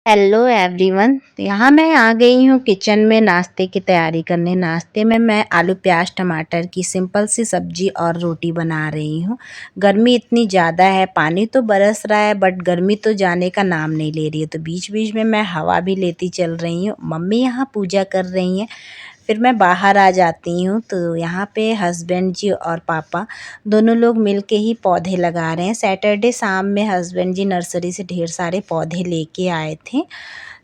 Hello everyone. तो यहाँ मैं आ गई हूँ किचन में नाश्ते की तैयारी करने। नाश्ते में मैं आलू प्याज टमाटर की सिंपल सी सब्जी और रोटी बना रही हूँ। गर्मी इतनी ज़्यादा है, पानी तो बरस रहा है बट गर्मी तो जाने का नाम नहीं ले रही है। तो बीच बीच में मैं हवा भी लेती चल रही हूँ। मम्मी यहाँ पूजा कर रही हैं, फिर मैं बाहर आ जाती हूँ। तो यहाँ पे हस्बैंड जी और पापा दोनों लोग मिलके ही पौधे लगा रहे हैं। सैटरडे शाम में हस्बैंड जी नर्सरी से ढेर सारे पौधे लेके आए थे।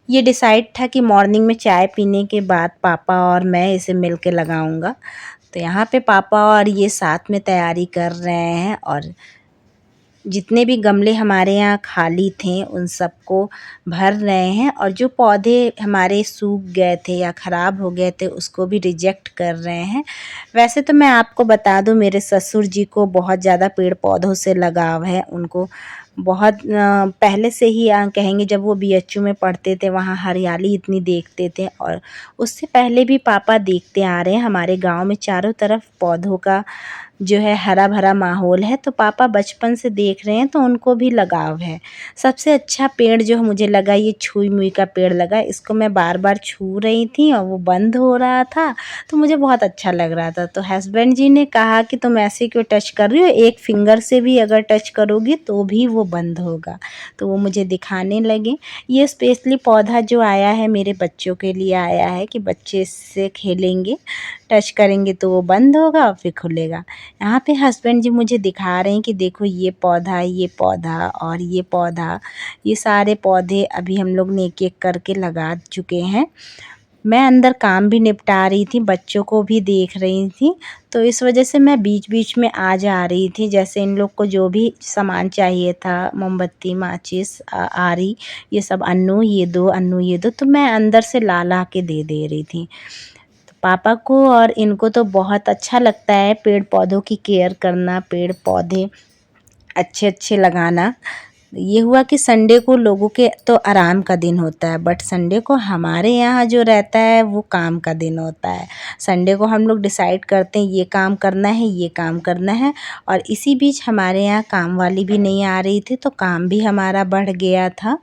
ये डिसाइड था कि मॉर्निंग में चाय पीने के बाद पापा और मैं इसे मिलके लगाऊंगा। तो यहाँ पे पापा और ये साथ में तैयारी कर रहे हैं और जितने भी गमले हमारे यहाँ खाली थे उन सबको भर रहे हैं, और जो पौधे हमारे सूख गए थे या ख़राब हो गए थे उसको भी रिजेक्ट कर रहे हैं। वैसे तो मैं आपको बता दूं, मेरे ससुर जी को बहुत ज़्यादा पेड़ पौधों से लगाव है। उनको बहुत पहले से ही कहेंगे, जब वो बीएचयू में पढ़ते थे वहाँ हरियाली इतनी देखते थे, और उससे पहले भी पापा देखते आ रहे हैं। हमारे गांव में चारों तरफ पौधों का जो है हरा भरा माहौल है, तो पापा बचपन से देख रहे हैं तो उनको भी लगाव है। सबसे अच्छा पेड़ जो मुझे लगा, ये छुई मुई का पेड़ लगा। इसको मैं बार बार छू रही थी और वो बंद हो रहा था, तो मुझे बहुत अच्छा लग रहा था। तो हस्बैंड जी ने कहा कि तुम ऐसे क्यों टच कर रही हो, एक फिंगर से भी अगर टच करोगी तो भी वो बंद होगा। तो वो मुझे दिखाने लगे। ये स्पेशली पौधा जो आया है मेरे बच्चों के लिए आया है कि बच्चे इससे खेलेंगे, टच करेंगे तो वो बंद होगा और फिर खुलेगा। यहाँ पे हस्बैंड जी मुझे दिखा रहे हैं कि देखो ये पौधा, ये पौधा और ये पौधा, ये सारे पौधे अभी हम लोग ने एक एक करके लगा चुके हैं। मैं अंदर काम भी निपटा रही थी, बच्चों को भी देख रही थी, तो इस वजह से मैं बीच बीच में आ जा रही थी। जैसे इन लोग को जो भी सामान चाहिए था, मोमबत्ती, माचिस, आरी, ये सब, अन्नू ये दो, अन्नू ये दो, तो मैं अंदर से ला ला के दे रही थी। तो पापा को और इनको तो बहुत अच्छा लगता है पेड़ पौधों की केयर करना, पेड़ पौधे अच्छे अच्छे लगाना। ये हुआ कि संडे को लोगों के तो आराम का दिन होता है, बट संडे को हमारे यहाँ जो रहता है वो काम का दिन होता है। संडे को हम लोग डिसाइड करते हैं ये काम करना है, ये काम करना है, और इसी बीच हमारे यहाँ काम वाली भी नहीं आ रही थी, तो काम भी हमारा बढ़ गया था।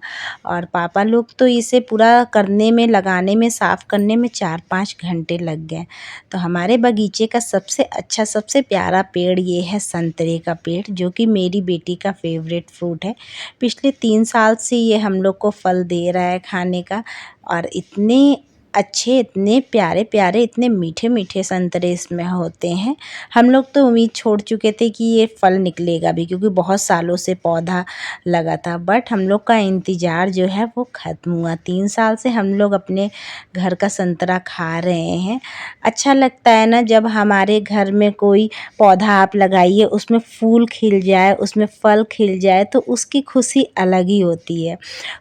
और पापा लोग तो इसे पूरा करने में, लगाने में, साफ़ करने में 4-5 घंटे लग गए। तो हमारे बगीचे का सबसे अच्छा, सबसे प्यारा पेड़ ये है संतरे का पेड़, जो कि मेरी बेटी का फेवरेट फ्रूट है। पिछले 3 साल से ये हम लोग को फल दे रहा है खाने का, और इतने अच्छे, इतने प्यारे प्यारे, इतने मीठे मीठे संतरे इसमें होते हैं। हम लोग तो उम्मीद छोड़ चुके थे कि ये फल निकलेगा भी, क्योंकि बहुत सालों से पौधा लगा था, बट हम लोग का इंतज़ार जो है वो ख़त्म हुआ। 3 साल से हम लोग अपने घर का संतरा खा रहे हैं। अच्छा लगता है ना जब हमारे घर में कोई पौधा आप लगाइए, उसमें फूल खिल जाए, उसमें फल खिल जाए, तो उसकी खुशी अलग ही होती है।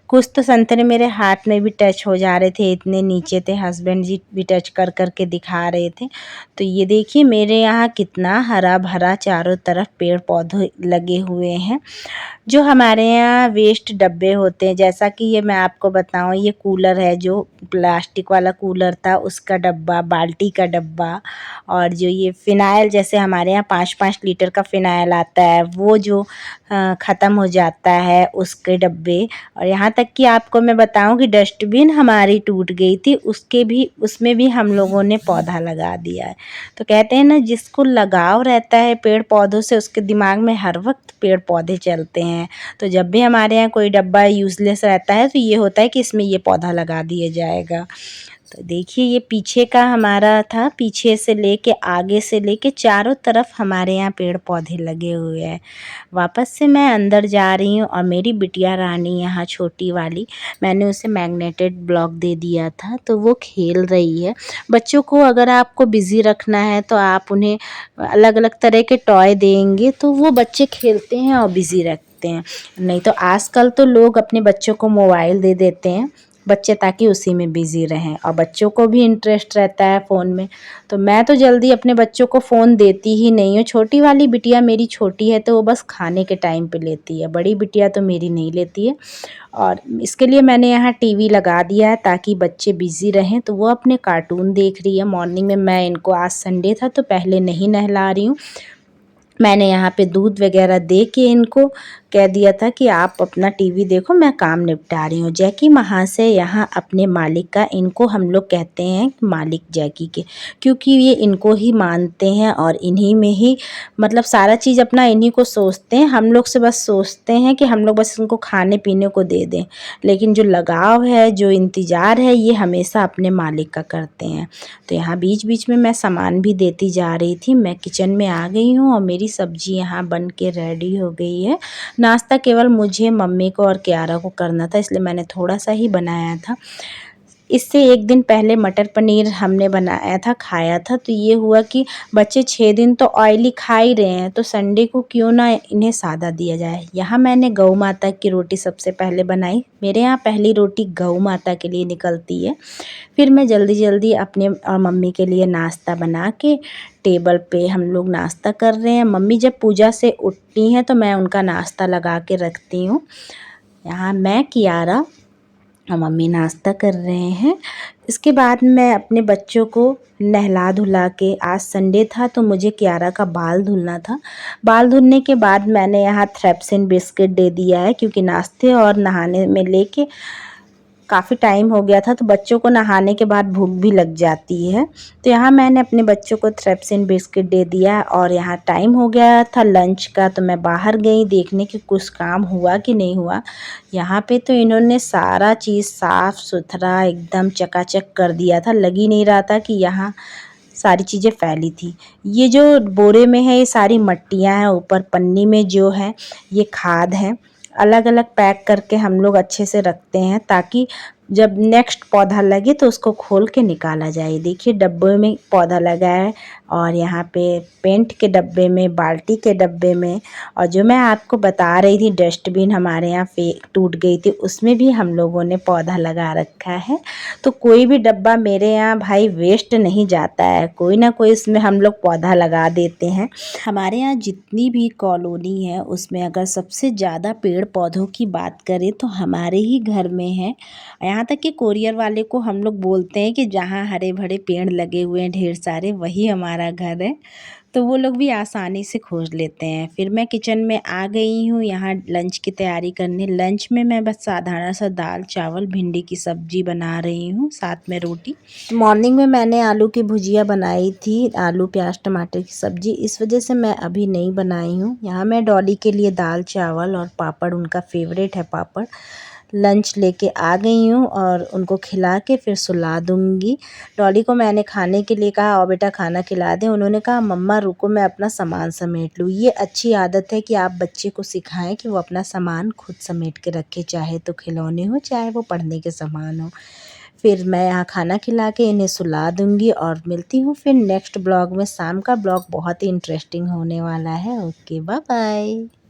कुछ तो संतरे मेरे हाथ में भी टच हो जा रहे थे, इतने नीचे थे। हस्बैंड जी भी टच कर कर के दिखा रहे थे। तो ये देखिए मेरे यहाँ कितना हरा भरा चारों तरफ पेड़ पौधे लगे हुए हैं। जो हमारे यहाँ वेस्ट डब्बे होते हैं, जैसा कि ये मैं आपको बताऊँ, ये कूलर है, जो प्लास्टिक वाला कूलर था उसका डब्बा, बाल्टी का डब्बा, और जो ये फ़िनाइल, जैसे हमारे यहाँ 5-5 लीटर का फ़िनाइल आता है, वो जो ख़त्म हो जाता है उसके डब्बे, और यहाँ तक कि आपको मैं बताऊँ कि डस्टबिन हमारी टूट गई थी, उसमें भी हम लोगों ने पौधा लगा दिया है। तो कहते हैं ना, जिसको लगाव रहता है पेड़ पौधों से, उसके दिमाग में हर वक्त पेड़ पौधे चलते हैं। तो जब भी हमारे यहाँ कोई डब्बा यूज़लेस रहता है तो ये होता है कि इसमें ये पौधा लगा दिया जाएगा। तो देखिए ये पीछे का हमारा था, पीछे से लेके आगे से लेके चारों तरफ हमारे यहाँ पेड़ पौधे लगे हुए हैं। वापस से मैं अंदर जा रही हूँ, और मेरी बिटिया रानी यहाँ छोटी वाली, मैंने उसे मैग्नेटेड ब्लॉक दे दिया था, तो वो खेल रही है। बच्चों को अगर आपको बिज़ी रखना है तो आप उन्हें अलग अलग तरह के टॉय देंगे तो वो बच्चे खेलते हैं और बिज़ी रखते हैं। नहीं तो आजकल तो लोग अपने बच्चों को मोबाइल दे देते हैं बच्चे, ताकि उसी में बिज़ी रहें, और बच्चों को भी इंटरेस्ट रहता है फ़ोन में। तो मैं तो जल्दी अपने बच्चों को फ़ोन देती ही नहीं हूँ। छोटी वाली बिटिया मेरी छोटी है तो वो बस खाने के टाइम पे लेती है, बड़ी बिटिया तो मेरी नहीं लेती है। और इसके लिए मैंने यहाँ टीवी लगा दिया है ताकि बच्चे बिज़ी रहें। तो वो अपने कार्टून देख रही है। मॉर्निंग में मैं इनको, आज संडे था तो पहले नहीं नहला रही हूँ, मैंने यहाँ पे दूध वगैरह दे के इनको कह दिया था कि आप अपना टीवी देखो, मैं काम निपटा रही हूँ। जैकी महाशय यहाँ अपने मालिक का, इनको हम लोग कहते हैं मालिक जैकी के, क्योंकि ये इनको ही मानते हैं और इन्हीं में ही मतलब सारा चीज़ अपना इन्हीं को सोचते हैं। हम लोग से बस सोचते हैं कि हम लोग बस इनको खाने पीने को दे दें, लेकिन जो लगाव है, जो इंतज़ार है, ये हमेशा अपने मालिक का करते हैं। तो यहाँ बीच बीच में मैं सामान भी देती जा रही थी। मैं किचन में आ गई हूँ और मेरी सब्ज़ी यहाँ बन के रेडी हो गई है। नाश्ता केवल मुझे, मम्मी को और कियारा को करना था, इसलिए मैंने थोड़ा सा ही बनाया था। इससे एक दिन पहले मटर पनीर हमने बनाया था, खाया था, तो ये हुआ कि बच्चे 6 दिन तो ऑयली खा ही रहे हैं, तो संडे को क्यों ना इन्हें सादा दिया जाए। यहाँ मैंने गौ माता की रोटी सबसे पहले बनाई। मेरे यहाँ पहली रोटी गौ माता के लिए निकलती है। फिर मैं जल्दी जल्दी अपने और मम्मी के लिए नाश्ता बना के टेबल पे हम लोग नाश्ता कर रहे हैं। मम्मी जब पूजा से उठती हैं तो मैं उनका नाश्ता लगा के रखती हूँ। यहाँ मैं, कियारा और मम्मी नाश्ता कर रहे हैं। इसके बाद मैं अपने बच्चों को नहला धुला के, आज संडे था तो मुझे कियारा का बाल धुलना था। बाल धुलने के बाद मैंने यहाँ थ्रेप्सिन बिस्किट दे दिया है, क्योंकि नाश्ते और नहाने में लेके काफ़ी टाइम हो गया था, तो बच्चों को नहाने के बाद भूख भी लग जाती है। तो यहाँ मैंने अपने बच्चों को थ्रेप्सिन बिस्किट दे दिया और यहाँ टाइम हो गया था लंच का, तो मैं बाहर गई देखने कि कुछ काम हुआ कि नहीं हुआ। यहाँ पे तो इन्होंने सारा चीज़ साफ़ सुथरा एकदम चकाचक कर दिया था, लग ही नहीं रहा था कि यहाँ सारी चीज़ें फैली थी। ये जो बोरे में है ये सारी मट्टियाँ हैं, ऊपर पन्नी में जो है ये खाद है। अलग अलग पैक करके हम लोग अच्छे से रखते हैं, ताकि जब नेक्स्ट पौधा लगे तो उसको खोल के निकाला जाए। देखिए डब्बे में पौधा लगा है और यहाँ पे पेंट के डब्बे में, बाल्टी के डब्बे में, और जो मैं आपको बता रही थी डस्टबिन हमारे यहाँ टूट गई थी, उसमें भी हम लोगों ने पौधा लगा रखा है। तो कोई भी डब्बा मेरे यहाँ भाई वेस्ट नहीं जाता है, कोई ना कोई इसमें हम लोग पौधा लगा देते हैं। हमारे यहाँ जितनी भी कॉलोनी है उसमें अगर सबसे ज़्यादा पेड़ पौधों की बात करें तो हमारे ही घर में है। यहाँ तक कि कोरियर वाले को हम लोग बोलते हैं कि जहाँ हरे भरे पेड़ लगे हुए हैं ढेर सारे, वही हमारा घर है, तो वो लोग भी आसानी से खोज लेते हैं। फिर मैं किचन में आ गई हूँ यहाँ लंच की तैयारी करने। लंच में मैं बस साधारण सा दाल चावल भिंडी की सब्जी बना रही हूँ, साथ में रोटी। मॉर्निंग में मैंने आलू की भुजिया बनाई थी, आलू प्याज टमाटर की सब्जी, इस वजह से मैं अभी नहीं बनाई हूँ। यहाँ मैं डॉली के लिए दाल चावल और पापड़, उनका फेवरेट है पापड़, लंच लेके आ गई हूँ और उनको खिला के फिर सुला दूँगी। डॉली को मैंने खाने के लिए कहा, और बेटा खाना खिला दें। उन्होंने कहा मम्मा रुको मैं अपना सामान समेट लूँ। ये अच्छी आदत है कि आप बच्चे को सिखाएं कि वो अपना सामान खुद समेट के रखे, चाहे तो खिलौने हो चाहे वो पढ़ने के सामान हो। फिर मैं यहाँ खाना खिला के इन्हें सुला दूँगी और मिलती हूँ फिर नेक्स्ट ब्लॉग में। शाम का ब्लॉग बहुत ही इंटरेस्टिंग होने वाला है। Okay bye bye.